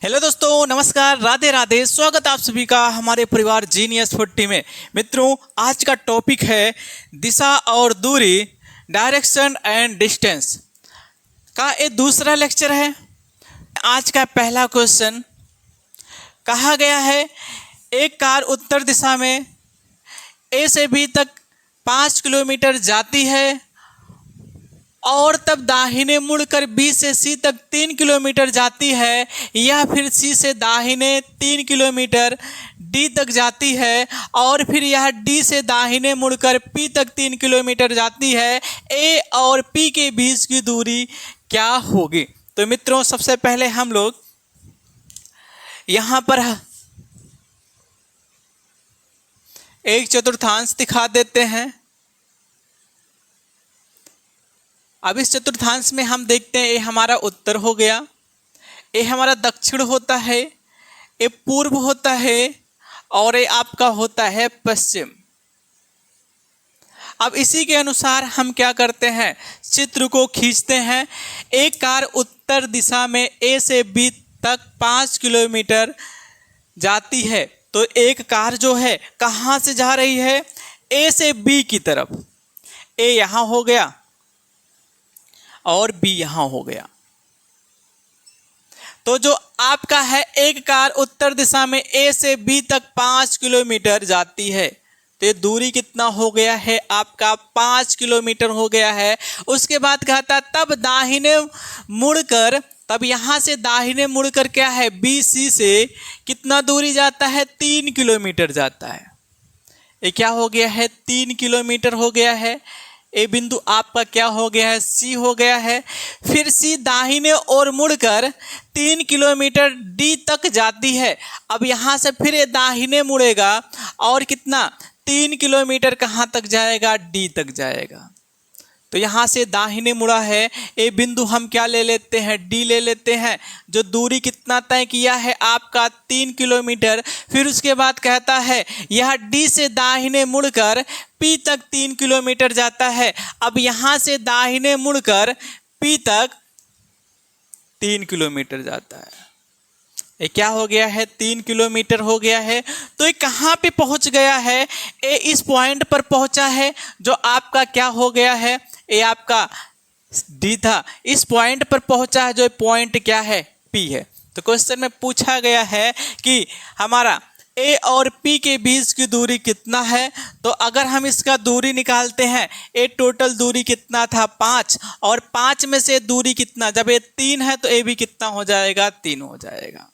Hello दोस्तों, नमस्कार, राधे राधे। स्वागत आप सभी का हमारे परिवार जीनियस 40 में। मित्रों, आज का टॉपिक है दिशा और दूरी, डायरेक्शन एंड डिस्टेंस का ये दूसरा लेक्चर है। आज का पहला क्वेश्चन कहा गया है, एक कार उत्तर दिशा में ए से बी तक 5 किलोमीटर जाती है और तब दाहिने मुड़कर बी से सी तक 3 किलोमीटर जाती है, या फिर सी से दाहिने 3 किलोमीटर डी तक जाती है और फिर यह डी से दाहिने मुड़कर पी तक 3 किलोमीटर जाती है। ए और पी के बीच की दूरी क्या होगी? तो मित्रों, सबसे पहले हम लोग यहाँ पर एक चतुर्थांश दिखा देते हैं। अब इस चतुर्थांश में हम देखते हैं, ये हमारा उत्तर हो गया, ये हमारा दक्षिण होता है, ये पूर्व होता है और ये आपका होता है पश्चिम। अब इसी के अनुसार हम क्या करते हैं, चित्र को खींचते हैं। एक कार उत्तर दिशा में ए से बी तक 5 किलोमीटर जाती है, तो एक कार जो है कहाँ से जा रही है? ए से बी की तरफ। ए यहाँ हो गया और बी यहाँ हो गया। तो जो आपका है, एक कार उत्तर दिशा में ए से बी तक 5 किलोमीटर जाती है, तो ये दूरी कितना हो गया है? आपका 5 किलोमीटर हो गया है। उसके बाद कहता तब दाहिने मुड़कर, तब यहाँ से दाहिने मुड़कर क्या है, बी सी से कितना दूरी जाता है? 3 किलोमीटर जाता है। ये क्या हो गया है? 3 किलोमीटर हो गया है। ए बिंदु आपका क्या हो गया है? सी हो गया है। फिर सी दाहिने ओर मुड़कर 3 किलोमीटर डी तक जाती है। अब यहाँ से फिर ये दाहिने मुड़ेगा और कितना? 3 किलोमीटर कहाँ तक जाएगा? डी तक जाएगा। तो यहाँ से दाहिने मुड़ा है, ए बिंदु हम क्या ले लेते हैं? डी ले लेते हैं। जो दूरी कितना तय किया है आपका? 3 किलोमीटर। फिर उसके बाद कहता है यह डी से दाहिने मुड़कर पी तक 3 किलोमीटर जाता है। अब यहाँ से दाहिने मुड़कर पी तक 3 किलोमीटर जाता है। ये क्या हो गया है? 3 किलोमीटर हो गया है। तो ये कहाँ पे पहुँच गया है? ए इस पॉइंट पर पहुँचा है, जो आपका क्या हो गया है? ये आपका डी था, इस पॉइंट पर पहुँचा है, जो पॉइंट क्या है? पी है। तो क्वेश्चन में पूछा गया है कि हमारा ए और पी के बीच की दूरी कितना है। तो अगर हम इसका दूरी निकालते हैं, ए टोटल दूरी कितना था? 5, और 5 में से दूरी कितना? जब ये 3 है तो ए भी कितना हो जाएगा? 3 हो जाएगा।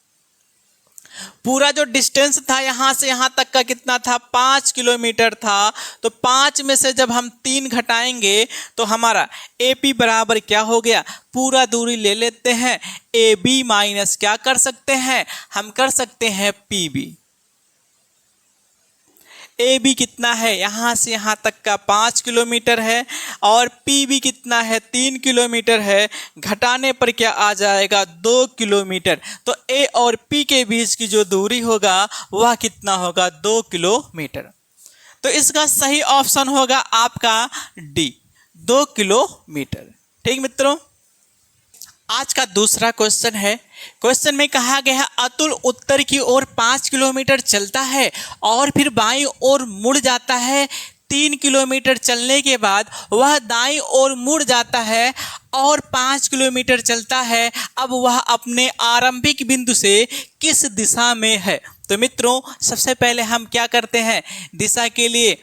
पूरा जो डिस्टेंस था यहाँ से यहाँ तक का कितना था? 5 किलोमीटर था। तो 5 में से जब हम 3 घटाएंगे तो हमारा ए पी बराबर क्या हो गया? पूरा दूरी ले लेते हैं, ए बी माइनस क्या कर सकते हैं? हम कर सकते हैं पी बी। ए बी कितना है? यहाँ से यहाँ तक का 5 किलोमीटर है और पी बी कितना है? 3 किलोमीटर है। घटाने पर क्या आ जाएगा? 2 किलोमीटर। तो ए और पी के बीच की जो दूरी होगा वह कितना होगा? 2 किलोमीटर। तो इसका सही ऑप्शन होगा आपका डी, 2 किलोमीटर। ठीक मित्रों, आज का दूसरा क्वेश्चन है। क्वेश्चन में कहा गया है, अतुल उत्तर की ओर 5 किलोमीटर चलता है और फिर बाईं ओर मुड़ जाता है। 3 किलोमीटर चलने के बाद वह दाईं ओर मुड़ जाता है और 5 किलोमीटर चलता है। अब वह अपने आरंभिक बिंदु से किस दिशा में है? तो मित्रों, सबसे पहले हम क्या करते हैं, दिशा के लिए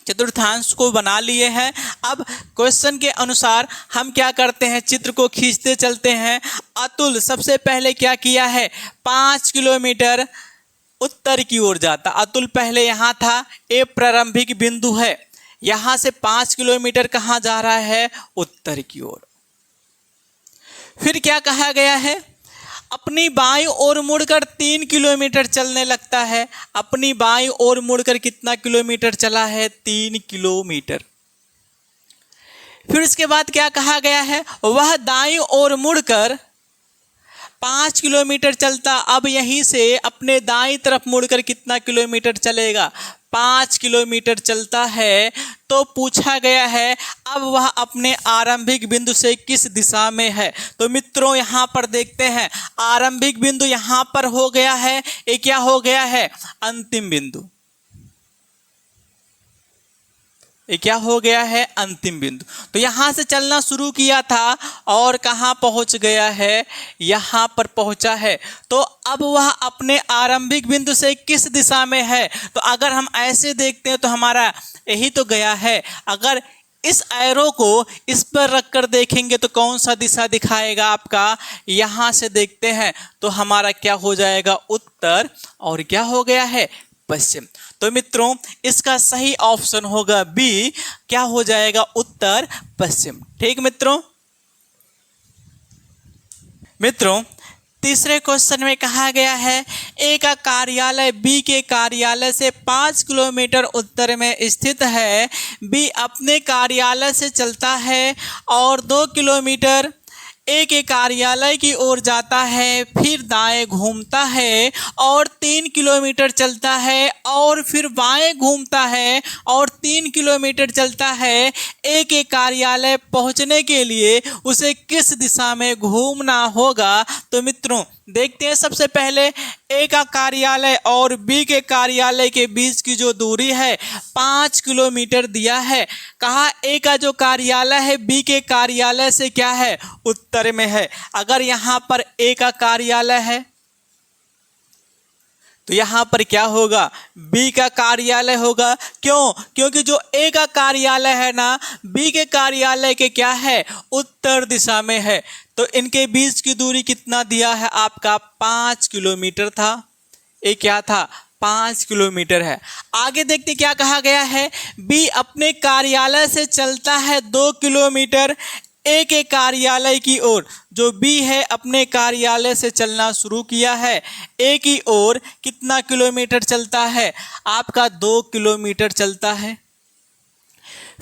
चतुर्थांश को बना लिए हैं। अब क्वेश्चन के अनुसार हम क्या करते हैं, चित्र को खींचते चलते हैं। अतुल सबसे पहले क्या किया है? 5 किलोमीटर उत्तर की ओर जाता। अतुल पहले यहाँ था, ए प्रारंभिक बिंदु है, यहाँ से 5 किलोमीटर कहाँ जा रहा है? उत्तर की ओर। फिर क्या कहा गया है? अपनी बाईं ओर मुड़कर 3 किलोमीटर चलने लगता है। अपनी बाईं ओर मुड़कर कितना किलोमीटर चला है? 3 किलोमीटर। फिर इसके बाद क्या कहा गया है? वह दाईं ओर मुड़कर 5 किलोमीटर चलता। अब यहीं से अपने दाईं तरफ मुड़कर कितना किलोमीटर चलेगा? 5 किलोमीटर चलता है तो पूछा गया है अब वह अपने आरंभिक बिंदु से किस दिशा में है। तो मित्रों यहाँ पर देखते हैं आरंभिक बिंदु यहाँ पर हो गया है, ये क्या हो गया है, अंतिम बिंदु। ये क्या हो गया है, अंतिम बिंदु। तो यहाँ से चलना शुरू किया था और कहाँ पहुँच गया है, यहाँ पर पहुँचा है। तो अब वह अपने आरंभिक बिंदु से किस दिशा में है। तो अगर हम ऐसे देखते हैं तो हमारा यही तो गया है। अगर इस एरो को इस पर रख कर देखेंगे तो कौन सा दिशा दिखाएगा आपका, यहाँ से देखते हैं तो हमारा क्या हो जाएगा, उत्तर, और क्या हो गया है, पश्चिम। तो मित्रों इसका सही ऑप्शन होगा बी, क्या हो जाएगा, उत्तर पश्चिम। ठीक मित्रों तीसरे क्वेश्चन में कहा गया है ए का कार्यालय बी के कार्यालय से 5 किलोमीटर उत्तर में स्थित है। बी अपने कार्यालय से चलता है और 2 किलोमीटर ए के कार्यालय की ओर जाता है, फिर दाएं घूमता है और 3 किलोमीटर चलता है और फिर बाएं घूमता है और 3 किलोमीटर चलता है। ए के कार्यालय पहुंचने के लिए उसे किस दिशा में घूमना होगा। तो मित्रों देखते हैं सबसे पहले ए का कार्यालय और बी के कार्यालय के बीच की जो दूरी है 5 किलोमीटर दिया है। कहा ए का जो कार्यालय है बी के कार्यालय से क्या है, उत्तर में है। अगर यहाँ पर ए का कार्यालय है तो यहाँ पर क्या होगा, बी का कार्यालय होगा। क्यों, क्योंकि जो ए का कार्यालय है ना बी के कार्यालय के क्या है, उत्तर दिशा में है। तो इनके बीच की दूरी कितना दिया है आपका, 5 किलोमीटर था। ये क्या था, 5 किलोमीटर है। आगे देखते क्या कहा गया है, बी अपने कार्यालय से चलता है 2 किलोमीटर ए के कार्यालय की ओर। जो बी है अपने कार्यालय से चलना शुरू किया है, ए की ओर कितना किलोमीटर चलता है, आपका 2 किलोमीटर चलता है।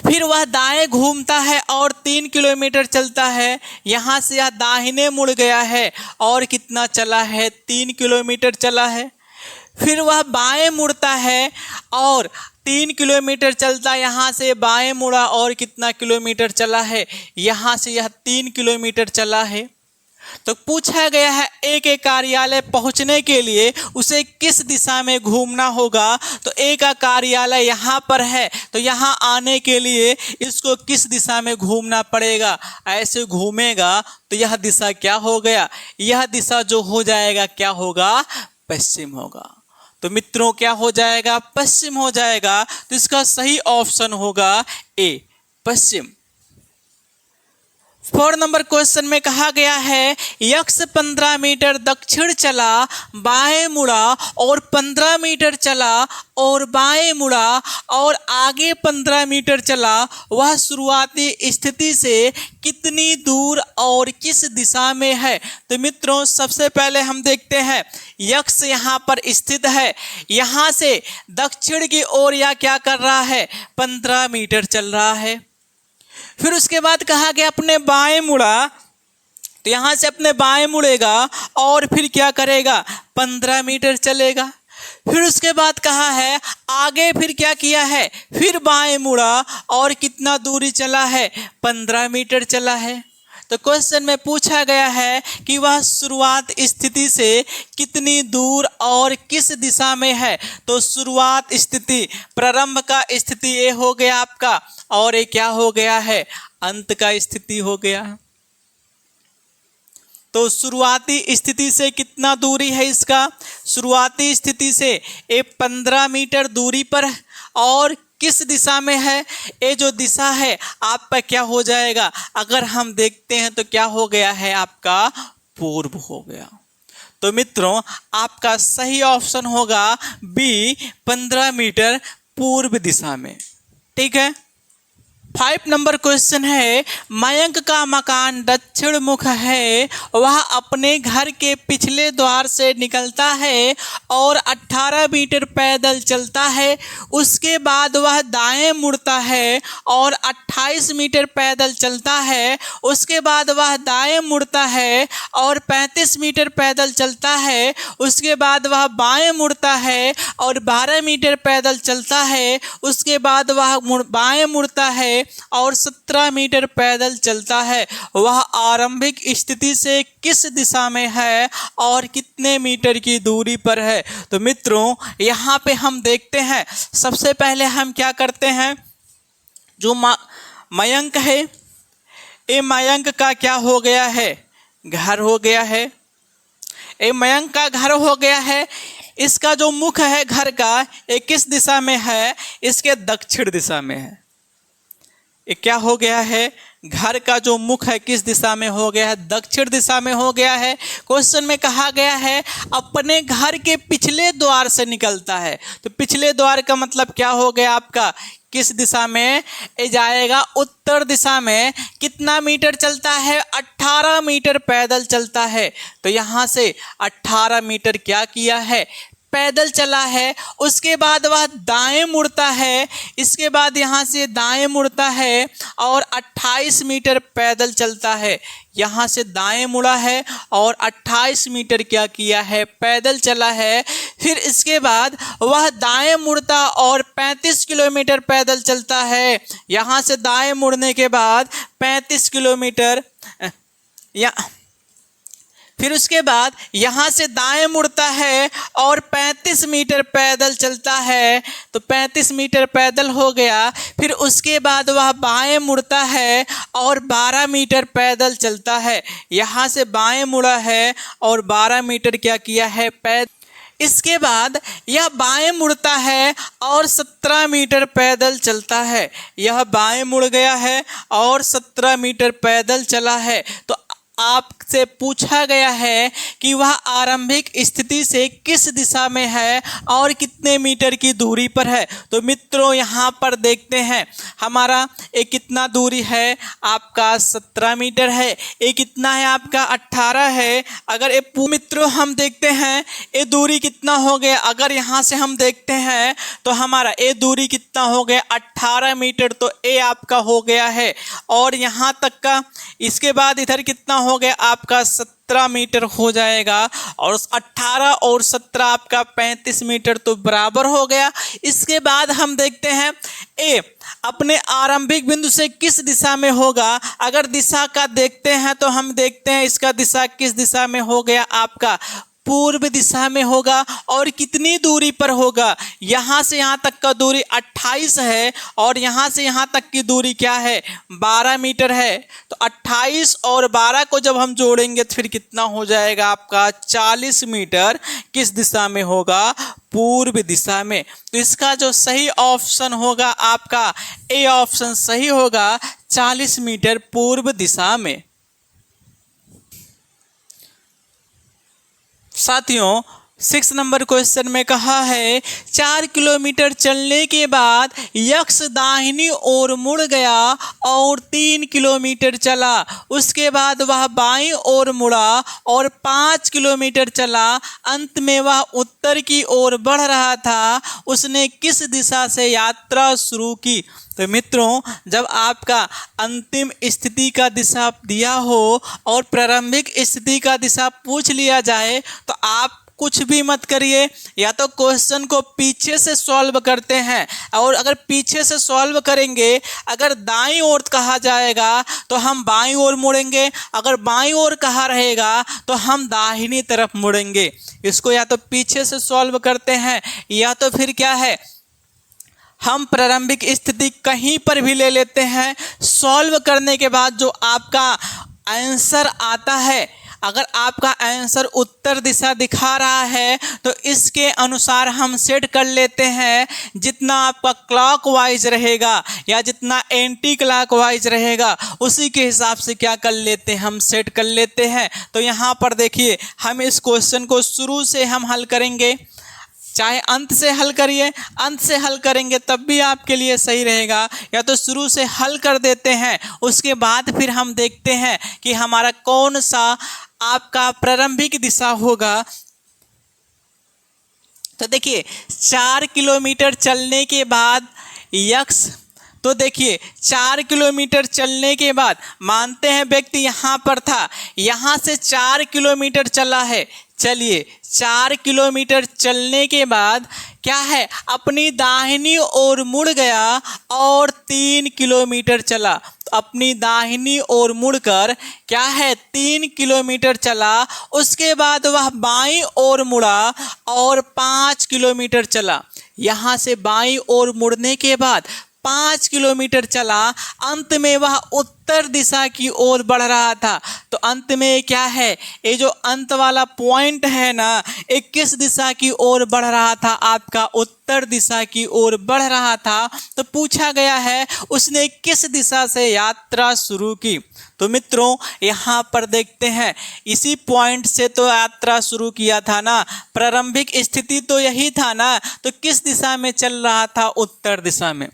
फिर वह दाएं घूमता है और 3 किलोमीटर चलता है। यहाँ से यह दाहिने मुड़ गया है और कितना चला है, 3 किलोमीटर चला है। फिर वह बाएं मुड़ता है और 3 किलोमीटर चलता, यहाँ से बाएं मुड़ा और कितना किलोमीटर चला है, यहाँ से यह 3 किलोमीटर चला है। तो पूछा गया है ए के कार्यालय पहुंचने के लिए उसे किस दिशा में घूमना होगा। तो ए का कार्यालय यहाँ पर है तो यहाँ आने के लिए इसको किस दिशा में घूमना पड़ेगा, ऐसे घूमेगा तो यह दिशा क्या हो गया, यह दिशा जो हो जाएगा क्या होगा, पश्चिम होगा। तो मित्रों क्या हो जाएगा, पश्चिम हो जाएगा। तो इसका सही ऑप्शन होगा ए, पश्चिम। 4 नंबर क्वेश्चन में कहा गया है यक्ष 15 मीटर दक्षिण चला, बाएं मुड़ा और 15 मीटर चला और बाएं मुड़ा और आगे 15 मीटर चला। वह शुरुआती स्थिति से कितनी दूर और किस दिशा में है। तो मित्रों सबसे पहले हम देखते हैं यक्ष यहाँ पर स्थित है, यहाँ से दक्षिण की ओर या क्या कर रहा है, 15 मीटर चल रहा है। फिर उसके बाद कहा गया अपने बाएं मुड़ा, तो यहाँ से अपने बाएं मुड़ेगा और फिर क्या करेगा, 15 मीटर चलेगा। फिर उसके बाद कहा है आगे फिर क्या किया है, फिर बाएं मुड़ा और कितना दूरी चला है, 15 मीटर चला है। तो क्वेश्चन में पूछा गया है कि वह शुरुआत स्थिति से कितनी दूर और किस दिशा में है। तो शुरुआत स्थिति, प्रारंभ का स्थिति ये हो गया आपका, और ये क्या हो गया है, अंत का स्थिति हो गया। तो शुरुआती स्थिति से कितना दूरी है इसका, शुरुआती स्थिति से ये 15 मीटर दूरी पर है और किस दिशा में है, ये जो दिशा है आपका क्या हो जाएगा, अगर हम देखते हैं तो क्या हो गया है आपका, पूर्व हो गया। तो मित्रों आपका सही ऑप्शन होगा बी, 15 मीटर पूर्व दिशा में। ठीक है। 5 नंबर क्वेश्चन है, मयंक का मकान दक्षिण मुख है, वह अपने घर के पिछले द्वार से निकलता है और 18 मीटर पैदल चलता है। उसके बाद वह दाएं मुड़ता है और 28 मीटर पैदल चलता है। उसके बाद वह दाएं मुड़ता है और 35 मीटर पैदल चलता है। उसके बाद वह बाएं मुड़ता है और 12 मीटर पैदल चलता है। उसके बाद वह बाएं मुड़ता है और 17 मीटर पैदल चलता है। वह आरंभिक स्थिति से किस दिशा में है और कितने मीटर की दूरी पर है? तो मित्रों यहाँ पे हम देखते हैं, सबसे पहले हम क्या करते हैं, जो मयंक है, ये मयंक का क्या हो गया है? घर हो गया है। ये मयंक का घर हो गया है। इसका जो मुख है घर का, ये किस दिशा में है? इसके दक्षिण दिशा में है। ये क्या हो गया है? घर का जो मुख है किस दिशा में हो गया है? दक्षिण दिशा में हो गया है। क्वेश्चन में कहा गया है अपने घर के पिछले द्वार से निकलता है। तो पिछले द्वार का मतलब क्या हो गया आपका? किस दिशा में? ये जाएगा उत्तर दिशा में। कितना मीटर चलता है? 18 मीटर पैदल चलता है। तो यहाँ से 18 मीटर क्या किया है? पैदल चला है। उसके बाद वह दाएं मुड़ता है। इसके बाद यहाँ से दाएं मुड़ता है और 28 मीटर पैदल चलता है। यहाँ से दाएं मुड़ा है और 28 मीटर क्या किया है? पैदल चला है। फिर इसके बाद वह दाएं मुड़ता और 35 किलोमीटर पैदल चलता है। यहाँ से दाएं मुड़ने के बाद 35 किलोमीटर फिर उसके बाद यहाँ से दाएं मुड़ता है और 35 मीटर पैदल चलता है। तो 35 मीटर पैदल हो गया। फिर उसके बाद वह बाएं मुड़ता है और 12 मीटर पैदल चलता है। यहाँ से बाएं मुड़ा है और 12 मीटर क्या किया है? पैदल। इसके बाद यह बाएं मुड़ता है और 17 मीटर पैदल चलता है। यह बाएं मुड़ गया है और 17 मीटर पैदल चला है। तो आपसे पूछा गया है कि वह आरंभिक स्थिति से किस दिशा में है और कितने मीटर की दूरी पर है। तो मित्रों यहाँ पर देखते हैं, हमारा ये कितना दूरी है? आपका 17 मीटर है। ये कितना है? आपका 18 है। अगर ये मित्रों हम देखते हैं ये दूरी कितना हो गया? अगर यहाँ से हम देखते हैं तो हमारा ये दूरी कितना हो गया? 18 मीटर। तो ये आपका हो गया है। और यहाँ तक का, इसके बाद इधर कितना हो गया? आपका 17 मीटर हो जाएगा। और 18 और 17 आपका 35 मीटर तो बराबर हो गया। इसके बाद हम देखते हैं ए अपने आरंभिक बिंदु से किस दिशा में होगा। अगर दिशा का देखते हैं तो हम देखते हैं इसका दिशा किस दिशा में हो गया? आपका पूर्व दिशा में होगा। और कितनी दूरी पर होगा? यहाँ से यहाँ तक का दूरी 28 है और यहाँ से यहाँ तक की दूरी क्या है? 12 मीटर है। तो 28 और 12 को जब हम जोड़ेंगे तो फिर कितना हो जाएगा? आपका 40 मीटर किस दिशा में होगा? पूर्व दिशा में। तो इसका जो सही ऑप्शन होगा आपका ए ऑप्शन सही होगा, 40 मीटर पूर्व दिशा में। साथियों 6 नंबर क्वेश्चन में कहा है 4 किलोमीटर चलने के बाद यक्ष दाहिनी ओर मुड़ गया और 3 किलोमीटर चला। उसके बाद वह बाईं ओर मुड़ा और 5 किलोमीटर चला। अंत में वह उत्तर की ओर बढ़ रहा था। उसने किस दिशा से यात्रा शुरू की? तो मित्रों जब आपका अंतिम स्थिति का दिशा दिया हो और प्रारंभिक स्थिति का दिशा पूछ लिया जाए तो आप कुछ भी मत करिए, या तो क्वेश्चन को पीछे से सॉल्व करते हैं। और अगर पीछे से सॉल्व करेंगे, अगर दाईं ओर कहा जाएगा तो हम बाईं ओर मुड़ेंगे, अगर बाईं ओर कहा रहेगा तो हम दाहिनी तरफ मुड़ेंगे। इसको या तो पीछे से सॉल्व करते हैं या तो फिर क्या है, हम प्रारंभिक स्थिति कहीं पर भी ले लेते हैं। सॉल्व करने के बाद जो आपका आंसर आता है, अगर आपका आंसर उत्तर दिशा दिखा रहा है तो इसके अनुसार हम सेट कर लेते हैं। जितना आपका क्लॉकवाइज रहेगा या जितना एंटी क्लॉकवाइज रहेगा उसी के हिसाब से क्या कर लेते हैं, हम सेट कर लेते हैं। तो यहाँ पर देखिए हम इस क्वेश्चन को शुरू से हम हल करेंगे। चाहे अंत से हल करिए, अंत से हल करेंगे तब भी आपके लिए सही रहेगा, या तो शुरू से हल कर देते हैं, उसके बाद फिर हम देखते हैं कि हमारा कौन सा आपका प्रारंभिक दिशा होगा। तो देखिए 4 किलोमीटर चलने के बाद यक्स, तो देखिए 4 किलोमीटर चलने के बाद मानते हैं व्यक्ति यहाँ पर था, यहाँ से 4 किलोमीटर चला है। चलिए 4 किलोमीटर चलने के बाद क्या है, अपनी दाहिनी ओर मुड़ गया और 3 किलोमीटर चला। तो अपनी दाहिनी ओर मुड़कर क्या है 3 किलोमीटर चला, उसके बाद वह बाईं ओर मुड़ा और 5 किलोमीटर चला। यहाँ से बाईं ओर मुड़ने के बाद 5 किलोमीटर चला, अंत में वह उत्तर दिशा की ओर बढ़ रहा था। तो अंत में क्या है, ये जो अंत वाला पॉइंट है ना, ये किस दिशा की ओर बढ़ रहा था, आपका उत्तर दिशा की ओर बढ़ रहा था। तो पूछा गया है उसने किस दिशा से यात्रा शुरू की। तो मित्रों यहाँ पर देखते हैं, इसी पॉइंट से तो यात्रा शुरू किया था ना, प्रारंभिक स्थिति तो यही था ना। तो किस दिशा में चल रहा था, उत्तर दिशा में।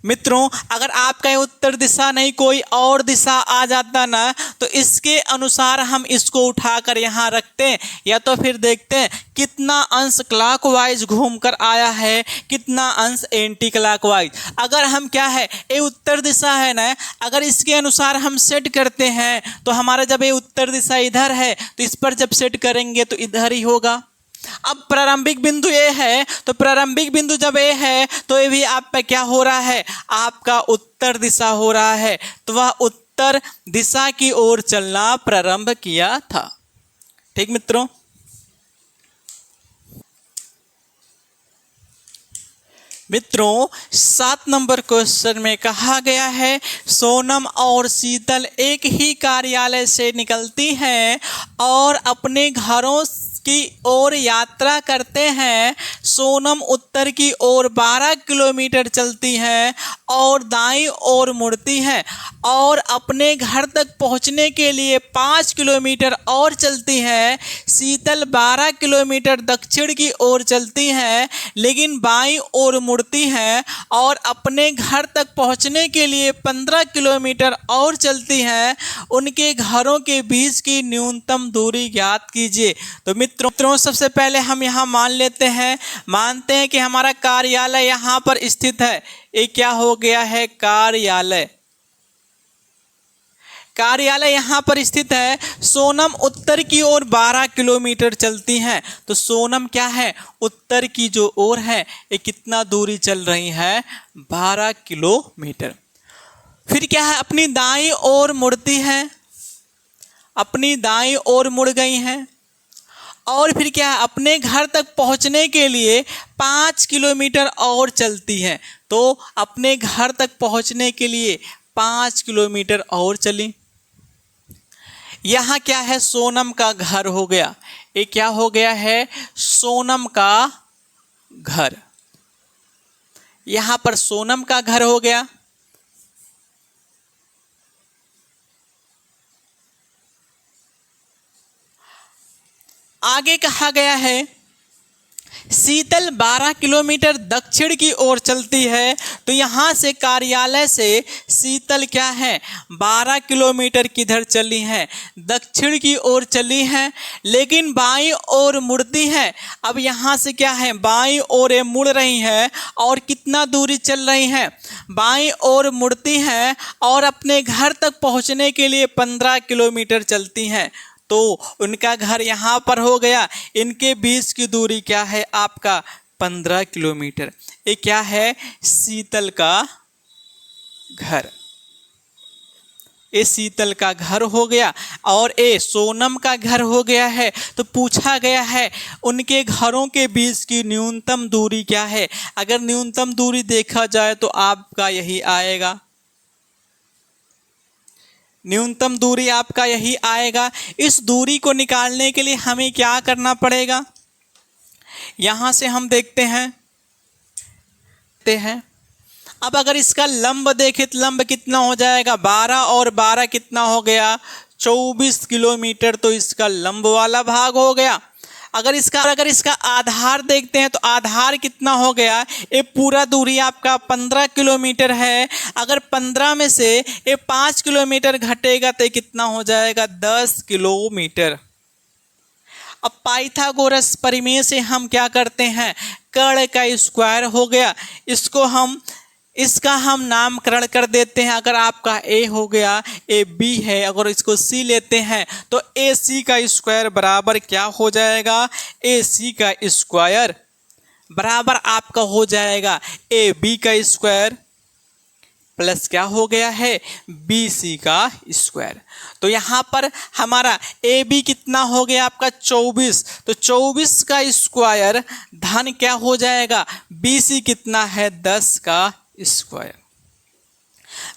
मित्रों अगर आपका उत्तर दिशा नहीं कोई और दिशा आ जाता ना, तो इसके अनुसार हम इसको उठाकर यहाँ रखते हैं, या तो फिर देखते हैं कितना अंश क्लॉकवाइज घूमकर आया है, कितना अंश एंटी क्लॉकवाइज। अगर हम क्या है, ये उत्तर दिशा है ना, अगर इसके अनुसार हम सेट करते हैं तो हमारा जब ये उत्तर दिशा इधर है तो इस पर जब सेट करेंगे तो इधर ही होगा। अब प्रारंभिक बिंदु ये है, तो प्रारंभिक बिंदु जब ये है तो ये भी आपका क्या हो रहा है, आपका उत्तर दिशा हो रहा है। तो वह उत्तर दिशा की ओर चलना प्रारंभ किया था। ठीक मित्रों, मित्रों 7 नंबर क्वेश्चन में कहा गया है, सोनम और शीतल एक ही कार्यालय से निकलती हैं और अपने घरों की ओर यात्रा करते हैं। सोनम उत्तर की ओर 12 किलोमीटर चलती है और दाईं ओर मुड़ती है और अपने घर तक पहुंचने के लिए 5 किलोमीटर और चलती है। शीतल 12 किलोमीटर दक्षिण की ओर चलती है लेकिन बाईं ओर मुड़ती है और अपने घर तक पहुंचने के लिए 15 किलोमीटर और चलती है। उनके घरों के बीच की न्यूनतम दूरी ज्ञात कीजिए। तो मित्रों सबसे पहले हम यहाँ मानते हैं कि हमारा कार्यालय यहाँ पर स्थित है। ये क्या हो गया है, कार्यालय यहाँ पर स्थित है। सोनम उत्तर की ओर 12 किलोमीटर चलती हैं। तो सोनम क्या है, उत्तर की जो ओर है ये कितना दूरी चल रही है, 12 किलोमीटर। फिर क्या है, अपनी दाईं ओर मुड़ती है, अपनी दाईं ओर मुड़ गई हैं और फिर क्या है, अपने घर तक पहुंचने के लिए 5 किलोमीटर और चलती हैं। तो अपने घर तक पहुंचने के लिए 5 किलोमीटर और चली। यहाँ क्या है, सोनम का घर हो गया। ये क्या हो गया है, सोनम का घर। यहाँ पर सोनम का घर हो गया। आगे कहा गया है शीतल 12 किलोमीटर दक्षिण की ओर चलती है। तो यहाँ से कार्यालय से शीतल क्या है, 12 किलोमीटर किधर चली है, दक्षिण की ओर चली है लेकिन बाईं ओर मुड़ती है। अब यहाँ से क्या है, बाईं ओर मुड़ रही है और कितना दूरी चल रही है, बाईं ओर मुड़ती है और अपने घर तक पहुँचने के लिए 15 किलोमीटर चलती हैं। तो उनका घर यहाँ पर हो गया। इनके बीच की दूरी क्या है, आपका 15 किलोमीटर। ये क्या है, शीतल का घर। ये शीतल का घर हो गया और ये सोनम का घर हो गया है। तो पूछा गया है उनके घरों के बीच की न्यूनतम दूरी क्या है। अगर न्यूनतम दूरी देखा जाए तो आपका यही आएगा, न्यूनतम दूरी आपका यही आएगा। इस दूरी को निकालने के लिए हमें क्या करना पड़ेगा, यहाँ से हम देखते हैं। अब अगर इसका लंब देखें तो लंब कितना हो जाएगा, 12 और 12 कितना हो गया, 24 किलोमीटर। तो इसका लंब वाला भाग हो गया। अगर इसका आधार देखते हैं तो आधार कितना हो गया, ये पूरा दूरी आपका 15 किलोमीटर है। अगर 15 में से ये 5 किलोमीटर घटेगा तो ये कितना हो जाएगा, 10 किलोमीटर। अब पाइथागोरस प्रमेय से हम क्या करते हैं, कर्ण का स्क्वायर हो गया, इसका हम नामकरण कर देते हैं। अगर आपका ए हो गया, ए बी है, अगर इसको सी लेते हैं तो ए सी का स्क्वायर बराबर क्या हो जाएगा, ए सी का स्क्वायर बराबर आपका हो जाएगा ए बी का स्क्वायर प्लस क्या हो गया है, बी सी का स्क्वायर। तो यहाँ पर हमारा ए बी कितना हो गया आपका 24, तो 24 का स्क्वायर धन क्या हो जाएगा, बी सी कितना है 10 का स्क्वायर।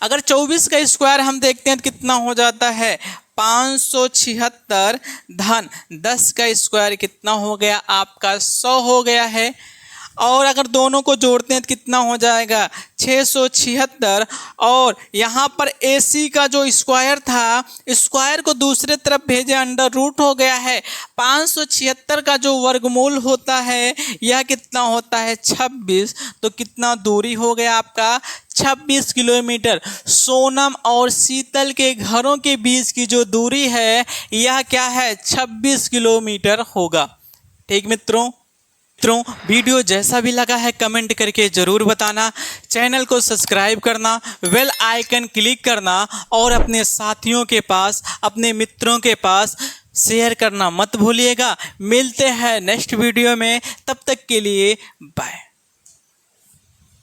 अगर 24 का स्क्वायर हम देखते हैं तो कितना हो जाता है 576 धन 10 का स्क्वायर कितना हो गया आपका 100 हो गया है। और अगर दोनों को जोड़ते हैं तो कितना हो जाएगा 676, और यहाँ पर ए सी का जो स्क्वायर था, स्क्वायर को दूसरे तरफ भेजे अंडर रूट हो गया है। 576 का जो वर्गमूल होता है यह कितना होता है 26, तो कितना दूरी हो गया आपका 26 किलोमीटर। सोनम और शीतल के घरों के बीच की जो दूरी है यह क्या है 26 किलोमीटर होगा। ठीक मित्रों, वीडियो जैसा भी लगा है कमेंट करके ज़रूर बताना, चैनल को सब्सक्राइब करना, बेल आइकन क्लिक करना और अपने साथियों के पास, अपने मित्रों के पास शेयर करना मत भूलिएगा। मिलते हैं नेक्स्ट वीडियो में, तब तक के लिए बाय।